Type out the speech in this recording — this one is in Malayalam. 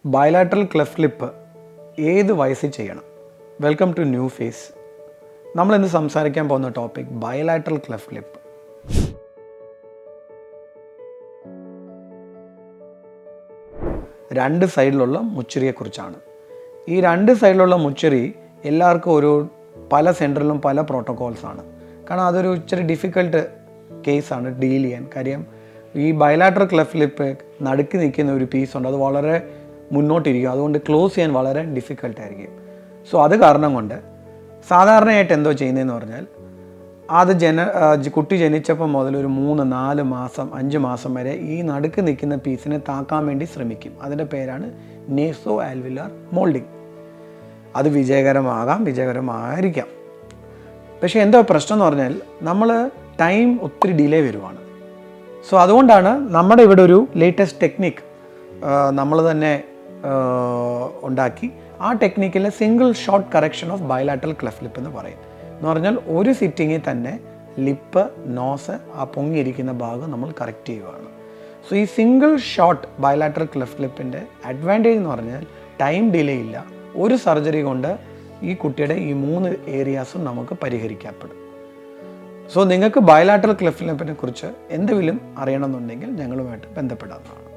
ബയലാറ്ററൽ ക്ലെഫ്റ്റ് ലിപ്പ് ഏത് വയസ്സിൽ ചെയ്യണം? Welcome to new face. നമ്മളിന്ന് സംസാരിക്കാൻ പോകുന്ന ടോപ്പിക് ബയലാറ്ററൽ ക്ലെഫ്റ്റ് ലിപ്പ്. രണ്ട് സൈഡിലുള്ള മുച്ചിറിയെക്കുറിച്ചാണ്. ഈ രണ്ട് സൈഡിലുള്ള മുച്ചിറി എല്ലാവർക്കും പല സെൻറ്ററിലും പല പ്രോട്ടോകോൾസാണ്. കാരണം അതൊരു ഇച്ചിരി ഡിഫിക്കൽട്ട് കേസാണ് ഡീൽ ചെയ്യാൻ. കാര്യം ഈ ബയലാറ്ററൽ ക്ലെഫ്റ്റ് ലിപ്പ് നടുക്ക് നിൽക്കുന്ന ഒരു പീസുണ്ട്, അത് വളരെ മുന്നോട്ടിരിക്കും, അതുകൊണ്ട് ക്ലോസ് ചെയ്യാൻ വളരെ ഡിഫിക്കൽട്ടായിരിക്കും. സോ അത് കാരണം കൊണ്ട് സാധാരണയായിട്ട് എന്തോ ചെയ്യുന്നതെന്ന് പറഞ്ഞാൽ കുട്ടി ജനിച്ചപ്പോൾ മുതൽ ഒരു 3-4 മാസം 5 മാസം വരെ ഈ നടുക്ക് നിൽക്കുന്ന പീസിനെ താക്കാൻ വേണ്ടി ശ്രമിക്കും. അതിൻ്റെ പേരാണ് നേസോ ആൽവിലാർ മോൾഡിങ്. അത് വിജയകരമായിരിക്കാം. പക്ഷേ എന്തോ പ്രശ്നം എന്ന് പറഞ്ഞാൽ നമ്മൾ ടൈം ഒത്തിരി ഡിലേ വരുവാണ്. സോ അതുകൊണ്ടാണ് നമ്മുടെ ഇവിടെ ഒരു ലേറ്റസ്റ്റ് ടെക്നിക്ക് നമ്മൾ തന്നെ ഉണ്ടാക്കി. ആ ടെക്നിക്കിൽ single shot correction of bilateral cleft lip എന്ന് പറയും. എന്ന് പറഞ്ഞാൽ ഒരു സിറ്റിങ്ങിൽ തന്നെ ലിപ്പ്, നോസ്, ആ പൊങ്ങിയിരിക്കുന്ന ഭാഗം നമ്മൾ കറക്റ്റ് ചെയ്യുകയാണ്. സോ ഈ സിംഗിൾ ഷോട്ട് ബയലാറ്ററൽ ക്ലെഫ്റ്റ് ലിപ്പിൻ്റെ അഡ്വാൻറ്റേജ് എന്ന് പറഞ്ഞാൽ ടൈം ഡിലേ ഇല്ല. ഒരു സർജറി കൊണ്ട് ഈ കുട്ടിയുടെ ഈ 3 ഏരിയാസും നമുക്ക് പരിഹരിക്കപ്പെടും. സോ നിങ്ങൾക്ക് ബയലാറ്ററൽ ക്ലെഫ്റ്റ് ലിപ്പിനെ കുറിച്ച് എന്തെങ്കിലും അറിയണമെന്നുണ്ടെങ്കിൽ ഞങ്ങളുമായിട്ട് ബന്ധപ്പെടാവുന്നതാണ്.